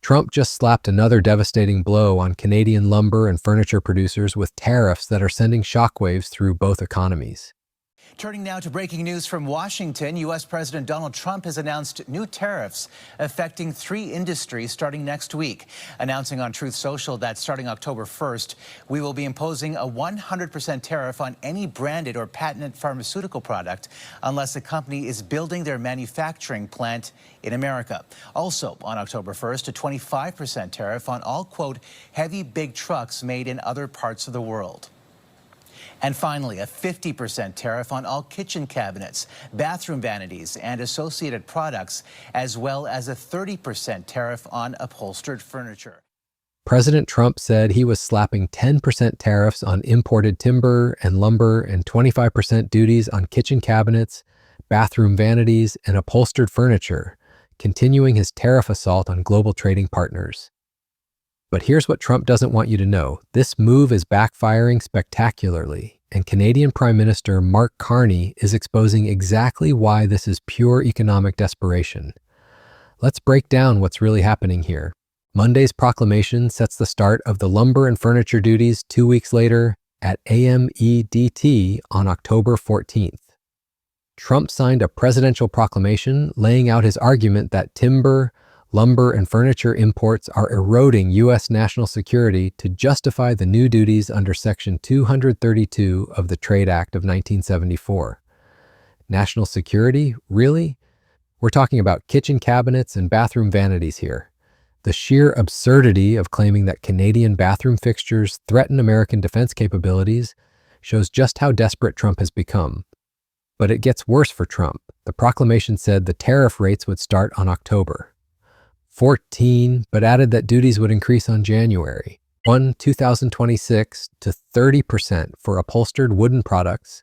Trump just slapped another devastating blow on Canadian lumber and furniture producers with tariffs that are sending shockwaves through both economies. Turning now to breaking news from Washington, U.S. President Donald Trump has announced new tariffs affecting 3 industries starting next week, announcing on Truth Social that starting October 1st, we will be imposing a 100% tariff on any branded or patented pharmaceutical product unless the company is building their manufacturing plant in America. Also on October 1st, a 25% tariff on all, quote, heavy big trucks made in other parts of the world. And finally, a 50% tariff on all kitchen cabinets, bathroom vanities, and associated products, as well as a 30% tariff on upholstered furniture. President Trump said he was slapping 10% tariffs on imported timber and lumber and 25% duties on kitchen cabinets, bathroom vanities, and upholstered furniture, continuing his tariff assault on global trading partners. But here's what Trump doesn't want you to know. This move is backfiring spectacularly, and Canadian Prime Minister Mark Carney is exposing exactly why this is pure economic desperation. Let's break down what's really happening here. Monday's proclamation sets the start of the lumber and furniture duties 2 weeks later at AMEDT on October 14th. Trump signed a presidential proclamation laying out his argument that timber, lumber, and furniture imports are eroding U.S. national security to justify the new duties under Section 232 of the Trade Act of 1974. National security? Really? We're talking about kitchen cabinets and bathroom vanities here. The sheer absurdity of claiming that Canadian bathroom fixtures threaten American defense capabilities shows just how desperate Trump has become. But it gets worse for Trump. The proclamation said the tariff rates would start on October 14, but added that duties would increase on January 1, 2026 to 30% for upholstered wooden products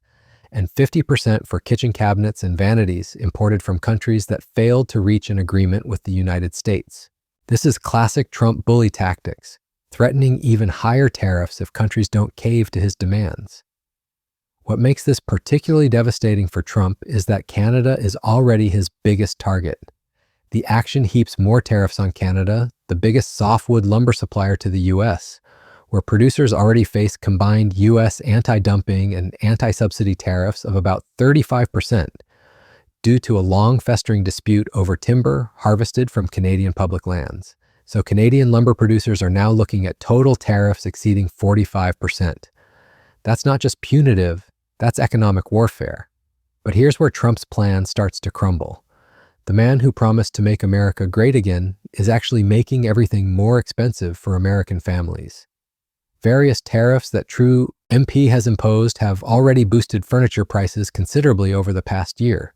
and 50% for kitchen cabinets and vanities imported from countries that failed to reach an agreement with the United States. This is classic Trump bully tactics, threatening even higher tariffs if countries don't cave to his demands. What makes this particularly devastating for Trump is that Canada is already his biggest target. The action heaps more tariffs on Canada, the biggest softwood lumber supplier to the U.S., where producers already face combined U.S. anti-dumping and anti-subsidy tariffs of about 35% due to a long festering dispute over timber harvested from Canadian public lands. So Canadian lumber producers are now looking at total tariffs exceeding 45%. That's not just punitive, that's economic warfare. But here's where Trump's plan starts to crumble. The man who promised to make America great again is actually making everything more expensive for American families. Various tariffs that Trump MP has imposed have already boosted furniture prices considerably over the past year.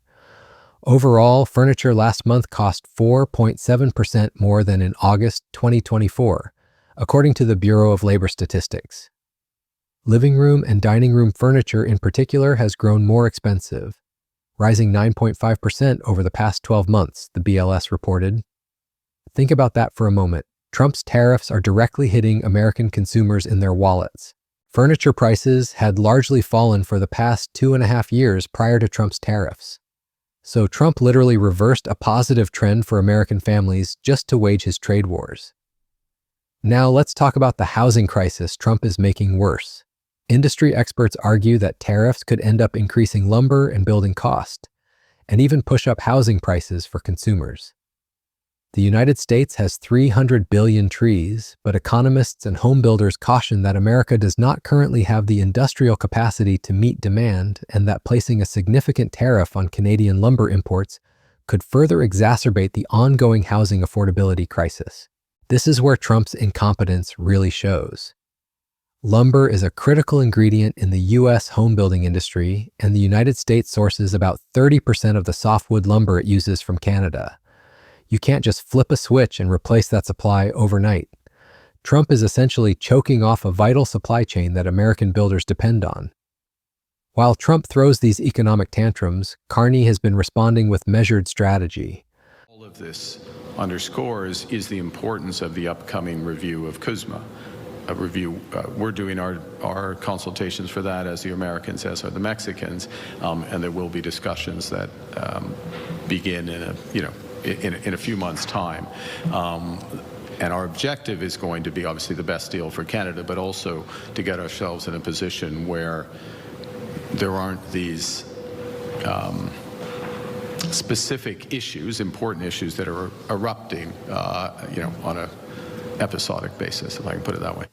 Overall, furniture last month cost 4.7% more than in August 2024, according to the Bureau of Labor Statistics. Living room and dining room furniture in particular has grown more expensive, rising 9.5% over the past 12 months, the BLS reported. Think about that for a moment. Trump's tariffs are directly hitting American consumers in their wallets. Furniture prices had largely fallen for the past 2.5 years prior to Trump's tariffs. So Trump literally reversed a positive trend for American families just to wage his trade wars. Now let's talk about the housing crisis Trump is making worse. Industry experts argue that tariffs could end up increasing lumber and building cost, and even push up housing prices for consumers. The United States has 300 billion trees, but economists and home builders caution that America does not currently have the industrial capacity to meet demand, and that placing a significant tariff on Canadian lumber imports could further exacerbate the ongoing housing affordability crisis. This is where Trump's incompetence really shows. Lumber is a critical ingredient in the U.S. home building industry, and the United States sources about 30% of the softwood lumber it uses from Canada. You can't just flip a switch and replace that supply overnight. Trump is essentially choking off a vital supply chain that American builders depend on. While Trump throws these economic tantrums, Carney has been responding with measured strategy. All of this underscores is the importance of the upcoming review of CUSMA. We're doing our consultations for that, as the Americans, as are the Mexicans, and there will be discussions that begin in a few months' time. And our objective is going to be obviously the best deal for Canada, but also to get ourselves in a position where there aren't these specific issues, important issues that are erupting, on an episodic basis, if I can put it that way.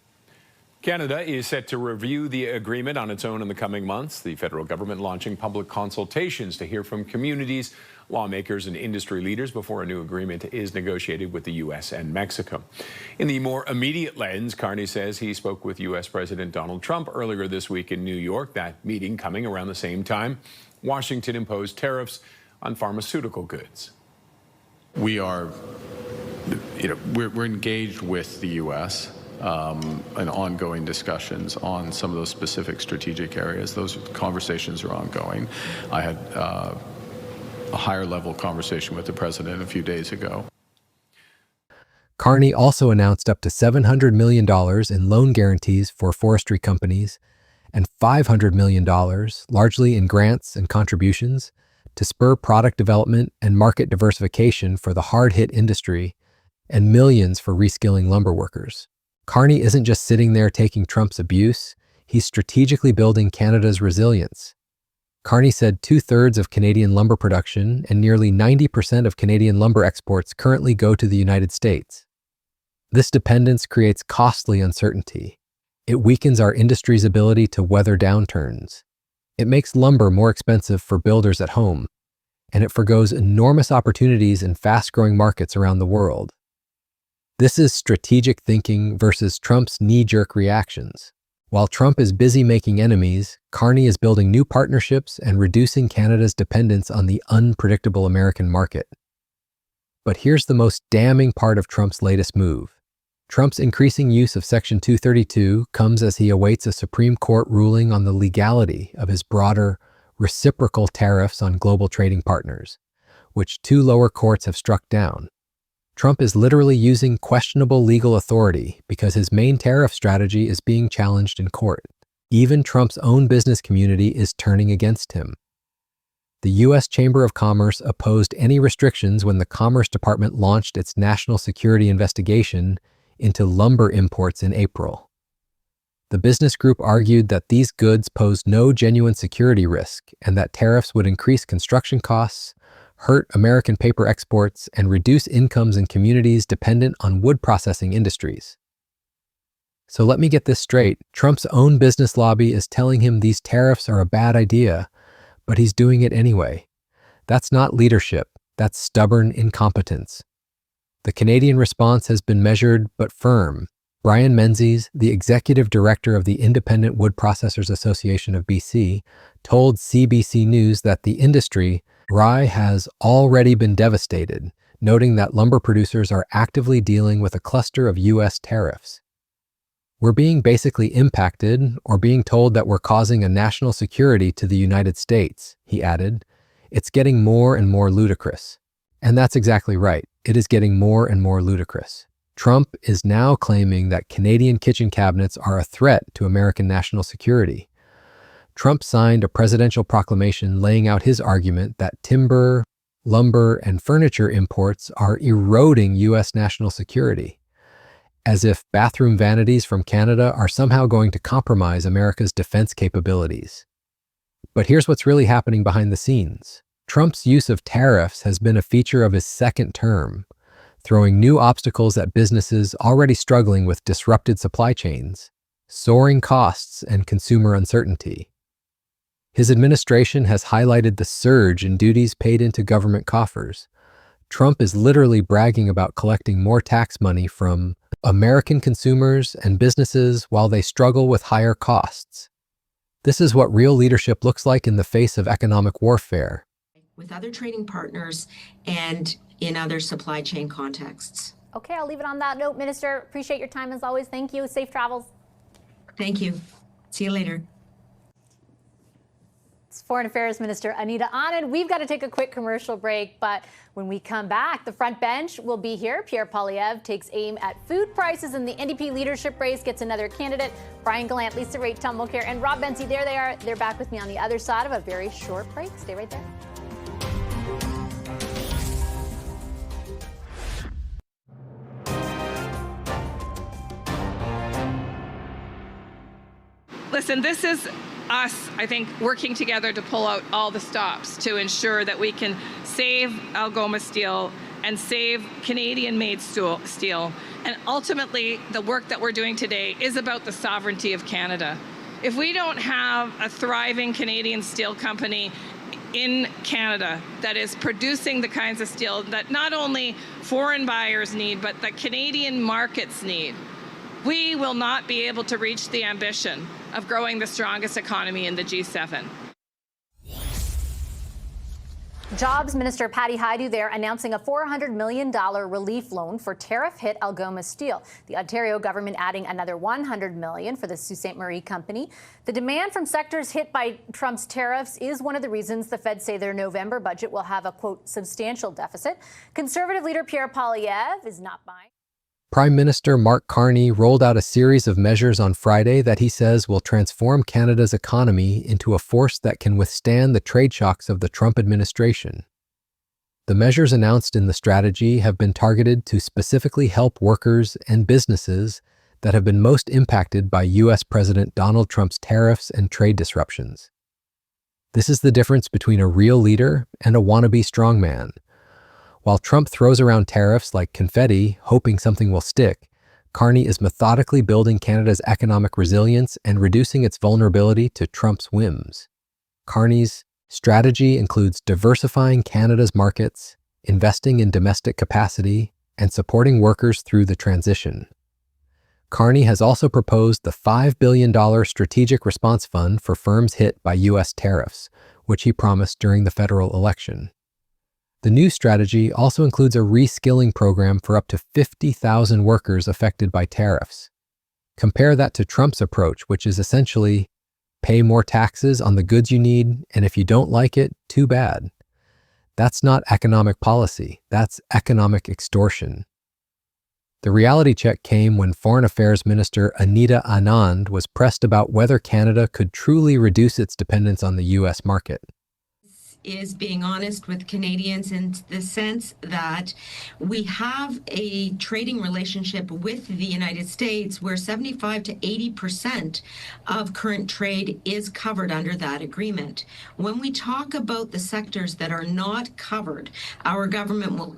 Canada is set to review the agreement on its own in the coming months. The federal government launching public consultations to hear from communities, lawmakers, and industry leaders before a new agreement is negotiated with the U.S. and Mexico. In the more immediate lens, Carney says he spoke with U.S. President Donald Trump earlier this week in New York, that meeting coming around the same time Washington imposed tariffs on pharmaceutical goods. We're engaged with the U.S. In ongoing discussions on some of those specific strategic areas. Those conversations are ongoing. I had a higher level conversation with the president a few days ago. Carney also announced up to $700 million in loan guarantees for forestry companies and $500 million, largely in grants and contributions, to spur product development and market diversification for the hard-hit industry, and millions for reskilling lumber workers. Carney isn't just sitting there taking Trump's abuse, he's strategically building Canada's resilience. Carney said 2/3 of Canadian lumber production and nearly 90% of Canadian lumber exports currently go to the United States. This dependence creates costly uncertainty. It weakens our industry's ability to weather downturns. It makes lumber more expensive for builders at home, and it forgoes enormous opportunities in fast-growing markets around the world. This is strategic thinking versus Trump's knee-jerk reactions. While Trump is busy making enemies, Carney is building new partnerships and reducing Canada's dependence on the unpredictable American market. But here's the most damning part of Trump's latest move. Trump's increasing use of Section 232 comes as he awaits a Supreme Court ruling on the legality of his broader, reciprocal tariffs on global trading partners, which 2 lower courts have struck down. Trump is literally using questionable legal authority because his main tariff strategy is being challenged in court. Even Trump's own business community is turning against him. The U.S. Chamber of Commerce opposed any restrictions when the Commerce Department launched its national security investigation into lumber imports in April. The business group argued that these goods posed no genuine security risk and that tariffs would increase construction costs, hurt American paper exports, and reduce incomes in communities dependent on wood processing industries. So let me get this straight. Trump's own business lobby is telling him these tariffs are a bad idea, but he's doing it anyway. That's not leadership. That's stubborn incompetence. The Canadian response has been measured but firm. Brian Menzies, the executive director of the Independent Wood Processors Association of BC, told CBC News that the industry, RI, has already been devastated, noting that lumber producers are actively dealing with a cluster of U.S. tariffs. We're being basically impacted or being told that we're causing a national security to the United States, he added. It's getting more and more ludicrous. And that's exactly right. It is getting more and more ludicrous. Trump is now claiming that Canadian kitchen cabinets are a threat to American national security. Trump signed a presidential proclamation laying out his argument that timber, lumber, and furniture imports are eroding U.S. national security, as if bathroom vanities from Canada are somehow going to compromise America's defense capabilities. But here's what's really happening behind the scenes. Trump's use of tariffs has been a feature of his second term, throwing new obstacles at businesses already struggling with disrupted supply chains, soaring costs, and consumer uncertainty. His administration has highlighted the surge in duties paid into government coffers. Trump is literally bragging about collecting more tax money from American consumers and businesses while they struggle with higher costs. This is what real leadership looks like in the face of economic warfare. With other trading partners and in other supply chain contexts. Okay, I'll leave it on that note. Minister, appreciate your time as always. Thank you. Safe travels. Thank you. See you later. It's Foreign Affairs Minister Anita Anand. We've got to take a quick commercial break, but when we come back, the front bench will be here. Pierre Poilievre takes aim at food prices in the NDP leadership race, gets another candidate. Brian Gallant, Lisa Raitt Tumblecare, and Rob Benzie, there they are. They're back with me on the other side of a very short break. Stay right there. Listen, this is us, I think, working together to pull out all the stops to ensure that we can save Algoma Steel and save Canadian-made steel. And ultimately, the work that we're doing today is about the sovereignty of Canada. If we don't have a thriving Canadian steel company in Canada that is producing the kinds of steel that not only foreign buyers need, but that Canadian markets need, we will not be able to reach the ambition of growing the strongest economy in the G7. Jobs Minister Patty Hajdu there announcing a $400 million relief loan for tariff-hit Algoma Steel. The Ontario government adding another $100 million for the Sault Ste. Marie company. The demand from sectors hit by Trump's tariffs is one of the reasons the Fed say their November budget will have a, quote, substantial deficit. Conservative leader Pierre Poilievre is not buying. Prime Minister Mark Carney rolled out a series of measures on Friday that he says will transform Canada's economy into a force that can withstand the trade shocks of the Trump administration. The measures announced in the strategy have been targeted to specifically help workers and businesses that have been most impacted by U.S. President Donald Trump's tariffs and trade disruptions. This is the difference between a real leader and a wannabe strongman. While Trump throws around tariffs like confetti, hoping something will stick, Carney is methodically building Canada's economic resilience and reducing its vulnerability to Trump's whims. Carney's strategy includes diversifying Canada's markets, investing in domestic capacity, and supporting workers through the transition. Carney has also proposed the $5 billion Strategic Response Fund for firms hit by U.S. tariffs, which he promised during the federal election. The new strategy also includes a reskilling program for up to 50,000 workers affected by tariffs. Compare that to Trump's approach, which is essentially pay more taxes on the goods you need, and if you don't like it, too bad. That's not economic policy, that's economic extortion. The reality check came when Foreign Affairs Minister Anita Anand was pressed about whether Canada could truly reduce its dependence on the U.S. market. Is being honest with Canadians in the sense that we have a trading relationship with the United States where 75 to 80% of current trade is covered under that agreement. When we talk about the sectors that are not covered, our government will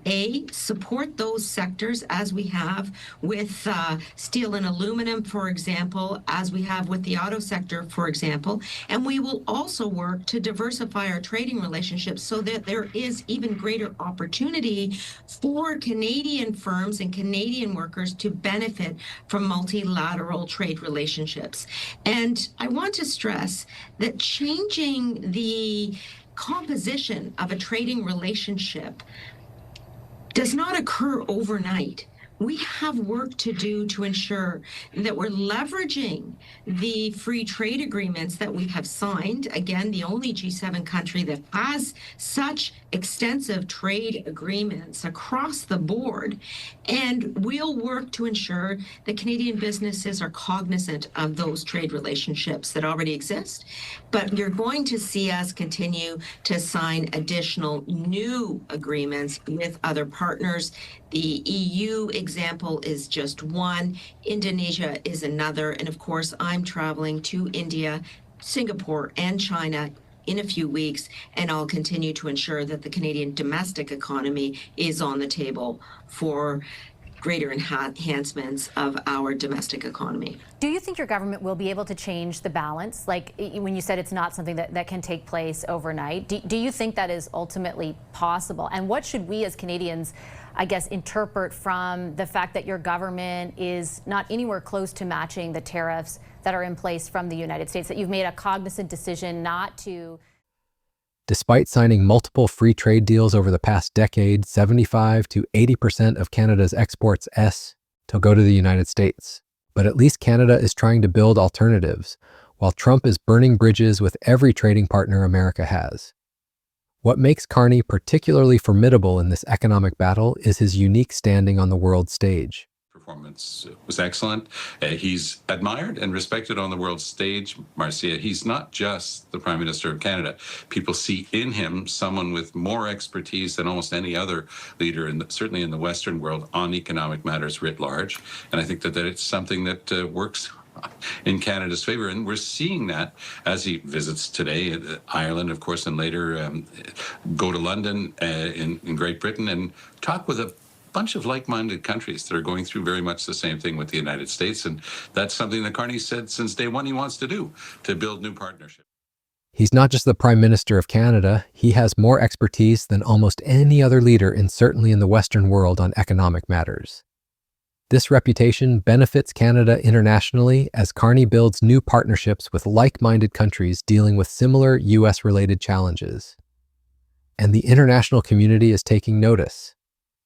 support those sectors as we have with steel and aluminum, for example, as we have with the auto sector, for example, and we will also work to diversify our trading relationships so that there is even greater opportunity for Canadian firms and Canadian workers to benefit from multilateral trade relationships. And I want to stress that changing the composition of a trading relationship does not occur overnight. We have work to do to ensure that we're leveraging the free trade agreements that we have signed. Again, the only G7 country that has such extensive trade agreements across the board. And we'll work to ensure that Canadian businesses are cognizant of those trade relationships that already exist. But you're going to see us continue to sign additional new agreements with other partners. The EU example is just one. Indonesia is another. And of course, I'm traveling to India, Singapore, and China in a few weeks, and I'll continue to ensure that the Canadian domestic economy is on the table for greater enhancements of our domestic economy. Do you think your government will be able to change the balance? Like when you said it's not something that can take place overnight, do you think that is ultimately possible? And what should we as Canadians, I guess, interpret from the fact that your government is not anywhere close to matching the tariffs that are in place from the United States, that you've made a cognizant decision not to? Despite signing multiple free trade deals over the past decade, 75 to 80% of Canada's exports to go to the United States. But at least Canada is trying to build alternatives, while Trump is burning bridges with every trading partner America has. What makes Carney particularly formidable in this economic battle is his unique standing on the world stage. Performance was excellent. He's admired and respected on the world stage, Marcia. He's not just the Prime Minister of Canada. People see in him someone with more expertise than almost any other leader, certainly in the Western world, on economic matters writ large. And I think that it's something that works in Canada's favor. And we're seeing that as he visits today Ireland, of course, and later go to London in Great Britain and talk with a bunch of like-minded countries that are going through very much the same thing with the United States. And that's something that Carney said since day one he wants to do, to build new partnerships. He's not just the Prime Minister of Canada, he has more expertise than almost any other leader, and certainly in the Western world, on economic matters. This reputation benefits Canada internationally as Carney builds new partnerships with like-minded countries dealing with similar U.S.-related challenges. And the international community is taking notice.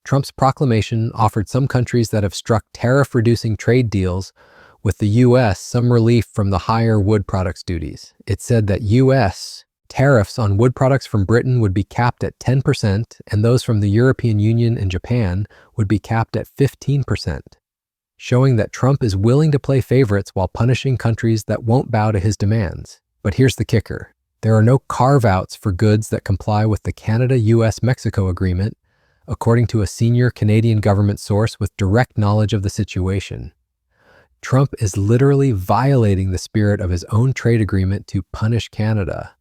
Trump's proclamation offered some countries that have struck tariff-reducing trade deals with the U.S. some relief from the higher wood products duties. It said that U.S. tariffs on wood products from Britain would be capped at 10%, and those from the European Union and Japan would be capped at 15%, showing that Trump is willing to play favorites while punishing countries that won't bow to his demands. But here's the kicker. There are no carve-outs for goods that comply with the Canada-US-Mexico agreement, according to a senior Canadian government source with direct knowledge of the situation. Trump is literally violating the spirit of his own trade agreement to punish Canada.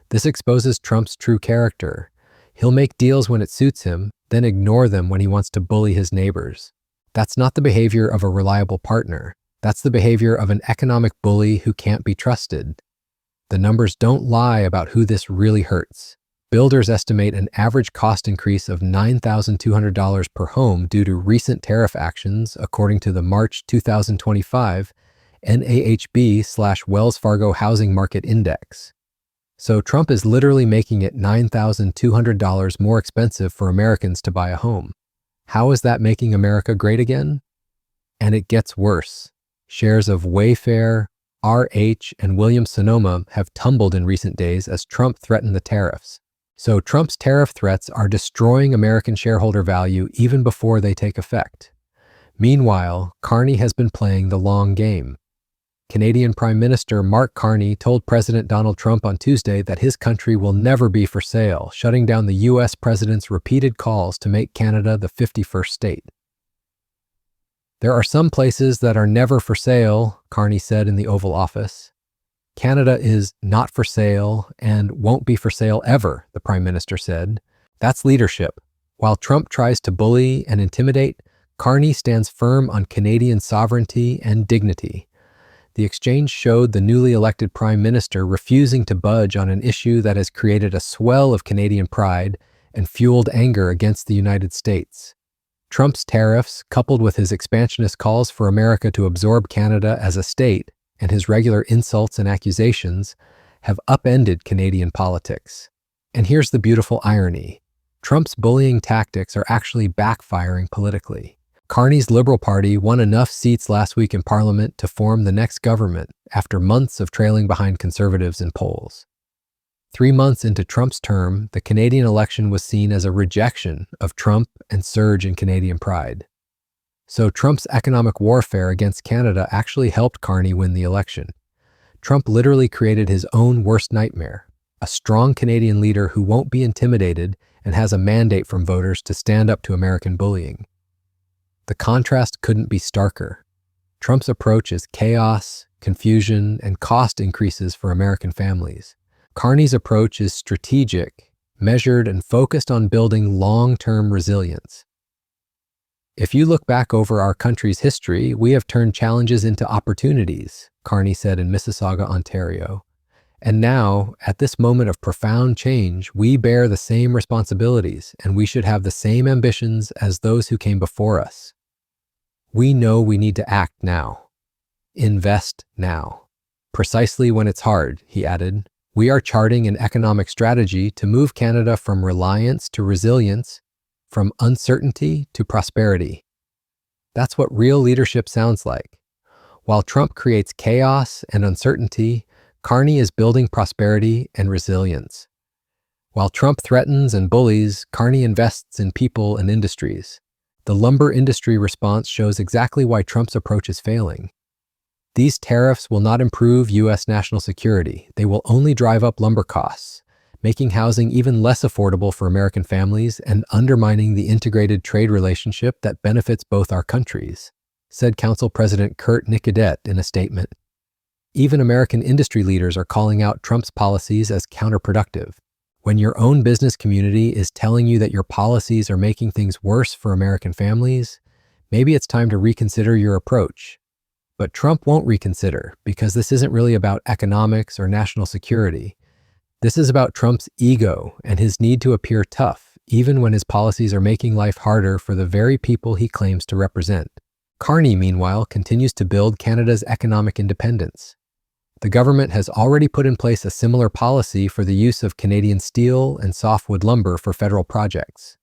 This exposes Trump's true character. He'll make deals when it suits him, then ignore them when he wants to bully his neighbors. That's not the behavior of a reliable partner. That's the behavior of an economic bully who can't be trusted. The numbers don't lie about who this really hurts. Builders estimate an average cost increase of $9,200 per home due to recent tariff actions, according to the March 2025 NAHB/Wells Fargo Housing Market Index. So Trump is literally making it $9,200 more expensive for Americans to buy a home. How is that making America great again? And it gets worse. Shares of Wayfair, RH, and Williams-Sonoma have tumbled in recent days as Trump threatened the tariffs. So Trump's tariff threats are destroying American shareholder value even before they take effect. Meanwhile, Carney has been playing the long game. Canadian Prime Minister Mark Carney told President Donald Trump on Tuesday that his country will never be for sale, shutting down the U.S. president's repeated calls to make Canada the 51st state. There are some places that are never for sale, Carney said in the Oval Office. Canada is not for sale and won't be for sale ever, the Prime Minister said. That's leadership. While Trump tries to bully and intimidate, Carney stands firm on Canadian sovereignty and dignity. The exchange showed the newly elected Prime Minister refusing to budge on an issue that has created a swell of Canadian pride and fueled anger against the United States. Trump's tariffs, coupled with his expansionist calls for America to absorb Canada as a state, and his regular insults and accusations, have upended Canadian politics. And here's the beautiful irony. Trump's bullying tactics are actually backfiring politically. Carney's Liberal Party won enough seats last week in Parliament to form the next government after months of trailing behind Conservatives in polls. 3 months into Trump's term, the Canadian election was seen as a rejection of Trump and surge in Canadian pride. So Trump's economic warfare against Canada actually helped Carney win the election. Trump literally created his own worst nightmare, a strong Canadian leader who won't be intimidated and has a mandate from voters to stand up to American bullying. The contrast couldn't be starker. Trump's approach is chaos, confusion, and cost increases for American families. Carney's approach is strategic, measured, and focused on building long-term resilience. If you look back over our country's history, we have turned challenges into opportunities, Carney said in Mississauga, Ontario. And now, at this moment of profound change, we bear the same responsibilities, and we should have the same ambitions as those who came before us. We know we need to act now. Invest now. Precisely when it's hard, he added. We are charting an economic strategy to move Canada from reliance to resilience, from uncertainty to prosperity. That's what real leadership sounds like. While Trump creates chaos and uncertainty, Carney is building prosperity and resilience. While Trump threatens and bullies, Carney invests in people and industries. The lumber industry response shows exactly why Trump's approach is failing. These tariffs will not improve U.S. national security. They will only drive up lumber costs, making housing even less affordable for American families and undermining the integrated trade relationship that benefits both our countries. said Council President Kurt Nicodet in a statement. Even American industry leaders are calling out Trump's policies as counterproductive. When your own business community is telling you that your policies are making things worse for American families, maybe it's time to reconsider your approach. But Trump won't reconsider because this isn't really about economics or national security. This is about Trump's ego and his need to appear tough, even when his policies are making life harder for the very people he claims to represent. Carney, meanwhile, continues to build Canada's economic independence. The government has already put in place a similar policy for the use of Canadian steel and softwood lumber for federal projects.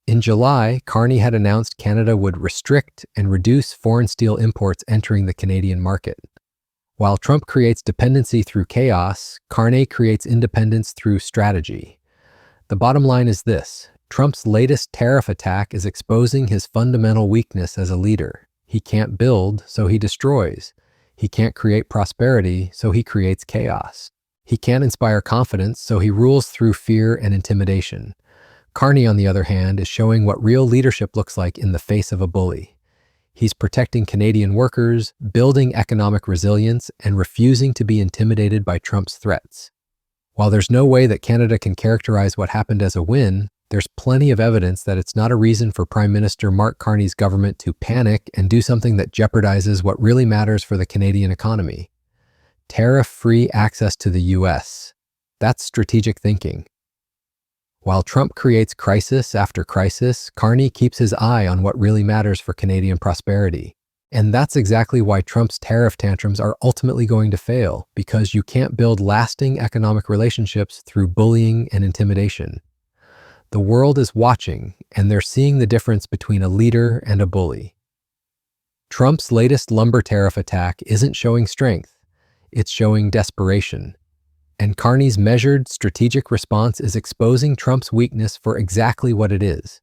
In July, Carney had announced Canada would restrict and reduce foreign steel imports entering the Canadian market. While Trump creates dependency through chaos, Carney creates independence through strategy. The bottom line is this: Trump's latest tariff attack is exposing his fundamental weakness as a leader. He can't build, so he destroys. He can't create prosperity, so he creates chaos. He can't inspire confidence, so he rules through fear and intimidation. Carney, on the other hand, is showing what real leadership looks like in the face of a bully. He's protecting Canadian workers, building economic resilience, and refusing to be intimidated by Trump's threats. While there's no way that Canada can characterize what happened as a win, there's plenty of evidence that it's not a reason for Prime Minister Mark Carney's government to panic and do something that jeopardizes what really matters for the Canadian economy. Tariff-free access to the U.S. That's strategic thinking. While Trump creates crisis after crisis, Carney keeps his eye on what really matters for Canadian prosperity. And that's exactly why Trump's tariff tantrums are ultimately going to fail, because you can't build lasting economic relationships through bullying and intimidation. The world is watching, and they're seeing the difference between a leader and a bully. Trump's latest lumber tariff attack isn't showing strength, it's showing desperation. And Carney's measured, strategic response is exposing Trump's weakness for exactly what it is: